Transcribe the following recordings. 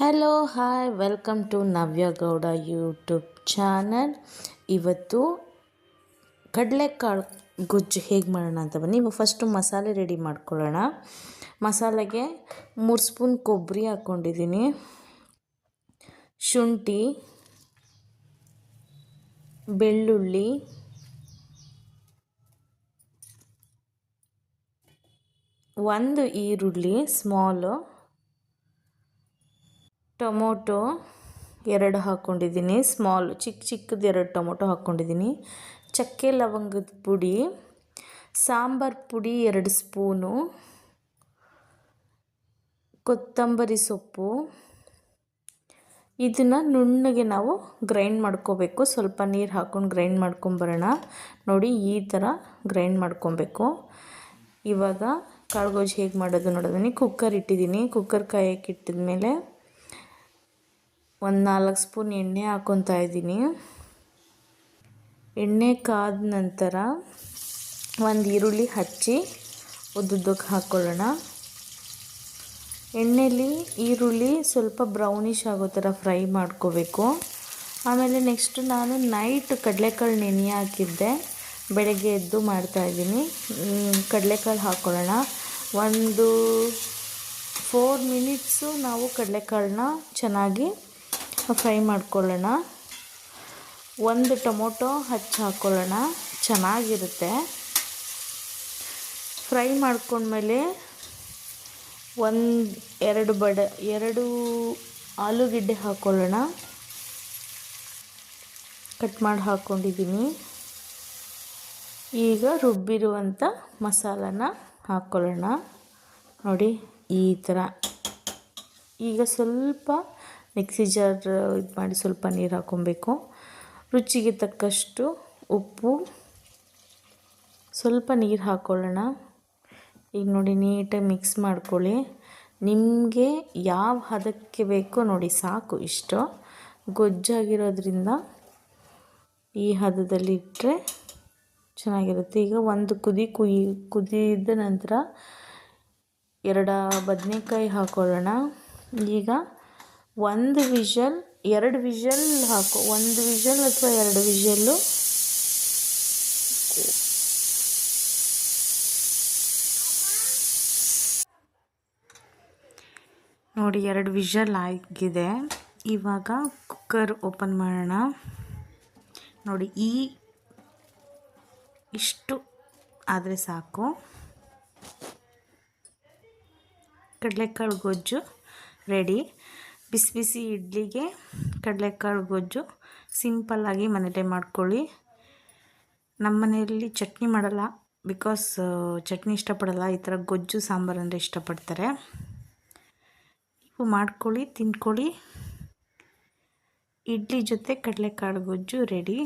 Hello hi welcome to Navya Gowda YouTube channel. ಇವತ್ತು ಕಡಲೆಕಾಳು ಗೊಜ್ಜು ಹೇಗೆ ಮಾಡೋಣ ಅಂತ ಬನ್ನಿ. ಫಸ್ಟು ಮಸಾಲೆ ರೆಡಿ ಮಾಡ್ಕೊಳ್ಳೋಣ. ಮಸಾಲೆಗೆ 3 ಸ್ಪೂನ್ ಕೊಬ್ಬರಿ ಹಾಕ್ಕೊಂಡಿದ್ದೀನಿ, ಶುಂಠಿ, ಬೆಳ್ಳುಳ್ಳಿ, ಒಂದು ಈರುಳ್ಳಿ ಸ್ಮಾಲು, ಟೊಮೊಟೊ 2 ಹಾಕ್ಕೊಂಡಿದ್ದೀನಿ, ಸ್ಮಾಲ್ ಚಿಕ್ಕದು 2 ಟೊಮೊಟೊ ಹಾಕ್ಕೊಂಡಿದ್ದೀನಿ, ಚಕ್ಕೆ ಲವಂಗದ ಪುಡಿ, ಸಾಂಬಾರು ಪುಡಿ 2 ಸ್ಪೂನು, ಕೊತ್ತಂಬರಿ ಸೊಪ್ಪು. ಇದನ್ನು ನುಣ್ಣಗೆ ನಾವು ಗ್ರೈಂಡ್ ಮಾಡ್ಕೋಬೇಕು. ಸ್ವಲ್ಪ ನೀರು ಹಾಕ್ಕೊಂಡು ಗ್ರೈಂಡ್ ಮಾಡ್ಕೊಂಬರೋಣ. ನೋಡಿ, ಈ ಥರ ಗ್ರೈಂಡ್ ಮಾಡ್ಕೊಬೇಕು. ಇವಾಗ ಕಾಳುಗೊಜ್ಜು ಹೇಗೆ ಮಾಡೋದು ನೋಡೋದನ್ನು. ಕುಕ್ಕರ್ ಇಟ್ಟಿದ್ದೀನಿ. ಕುಕ್ಕರ್ ಕಾಯಕ್ಕೆ ಇಟ್ಟಿದ್ಮೇಲೆ ಒಂದು 4 ಸ್ಪೂನ್ ಎಣ್ಣೆ ಹಾಕ್ಕೊತಾ ಇದ್ದೀನಿ. ಎಣ್ಣೆ ಕಾದ ನಂತರ ಒಂದು ಈರುಳ್ಳಿ ಹಚ್ಚಿ ಉದ್ದುದ್ದಕ್ಕೆ ಹಾಕ್ಕೊಳ್ಳೋಣ. ಎಣ್ಣೆಯಲ್ಲಿ ಈರುಳ್ಳಿ ಸ್ವಲ್ಪ ಬ್ರೌನಿಷ್ ಆಗೋ ಥರ ಫ್ರೈ ಮಾಡ್ಕೋಬೇಕು. ಆಮೇಲೆ ನೆಕ್ಸ್ಟು ನಾನು ನೈಟ್ ಕಡಲೆಕಾಳು ನೆನೆ ಹಾಕಿದ್ದೆ, ಬೆಳಗ್ಗೆ ಎದ್ದು ಮಾಡ್ತಾಯಿದ್ದೀನಿ. ಕಡಲೆಕಾಳು ಹಾಕ್ಕೊಳ್ಳೋಣ. ಒಂದು 4 ಮಿನಿಟ್ಸು ನಾವು ಕಡಲೆಕಾಳನ್ನ ಚೆನ್ನಾಗಿ ಫ್ರೈ ಮಾಡ್ಕೊಳ್ಳೋಣ. ಒಂದು ಟೊಮೊಟೊ ಹಚ್ಚಿ ಹಾಕ್ಕೊಳ್ಳೋಣ, ಚೆನ್ನಾಗಿರುತ್ತೆ. ಫ್ರೈ ಮಾಡ್ಕೊಂಡ್ಮೇಲೆ ಎರಡು ಆಲೂಗೆಡ್ಡೆ ಹಾಕ್ಕೊಳ್ಳೋಣ. ಕಟ್ ಮಾಡಿ ಹಾಕ್ಕೊಂಡಿದ್ದೀನಿ. ಈಗ ರುಬ್ಬಿರುವಂಥ ಮಸಾಲನ ಹಾಕ್ಕೊಳ್ಳೋಣ. ನೋಡಿ, ಈ ಥರ. ಈಗ ಸ್ವಲ್ಪ ಮಿಕ್ಸಿ ಜಾರ್ ಇದು ಮಾಡಿ ಸ್ವಲ್ಪ ನೀರು ಹಾಕ್ಕೊಬೇಕು. ರುಚಿಗೆ ತಕ್ಕಷ್ಟು ಉಪ್ಪು, ಸ್ವಲ್ಪ ನೀರು ಹಾಕ್ಕೊಳ್ಳೋಣ. ಈಗ ನೋಡಿ, ನೀಟಾಗಿ ಮಿಕ್ಸ್ ಮಾಡ್ಕೊಳ್ಳಿ. ನಿಮಗೆ ಯಾವ ಹದಕ್ಕೆ ಬೇಕೋ ನೋಡಿ, ಸಾಕು. ಇಷ್ಟು ಗೊಜ್ಜಾಗಿರೋದ್ರಿಂದ ಈ ಹದದಲ್ಲಿ ಇಟ್ಟರೆ ಚೆನ್ನಾಗಿರುತ್ತೆ. ಈಗ ಒಂದು ಕುದಿದ ನಂತರ 2 ಬದನೆಕಾಯಿ ಹಾಕ್ಕೊಳ್ಳೋಣ. ಈಗ 2 ವಿಷಲ್ ಹಾಕೋ. 1 ವಿಷಲ್ ಅಥವಾ 2 ವಿಷಲ್ಲು ನೋಡಿ, 2 ವಿಷಲ್ ಆಗಿದೆ. ಇವಾಗ ಕುಕ್ಕರ್ ಓಪನ್ ಮಾಡೋಣ. ನೋಡಿ, ಇಷ್ಟು ಆದರೆ ಸಾಕು. ಕಡಲೆಕಾಳು ಗೊಜ್ಜು ರೆಡಿ. ಬಿಸಿ ಬಿಸಿ ಇಡ್ಲಿಗೆ ಕಡಲೆಕಾಳು ಗೊಜ್ಜು ಸಿಂಪಲ್ಲಾಗಿ ಮನೇಲೇ ಮಾಡ್ಕೊಳ್ಳಿ. ನಮ್ಮ ಮನೆಯಲ್ಲಿ ಚಟ್ನಿ ಮಾಡಲ್ಲ, ಬಿಕಾಸ್ ಚಟ್ನಿ ಇಷ್ಟಪಡಲ್ಲ. ಈ ಥರ ಗೊಜ್ಜು ಸಾಂಬಾರು ಅಂದರೆ ಇಷ್ಟಪಡ್ತಾರೆ. ನೀವು ಮಾಡ್ಕೊಳ್ಳಿ, ತಿನ್ಕೊಳ್ಳಿ. ಇಡ್ಲಿ ಜೊತೆ ಕಡಲೆಕಾಳು ಗೊಜ್ಜು ready.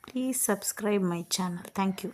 Please subscribe my channel. Thank you.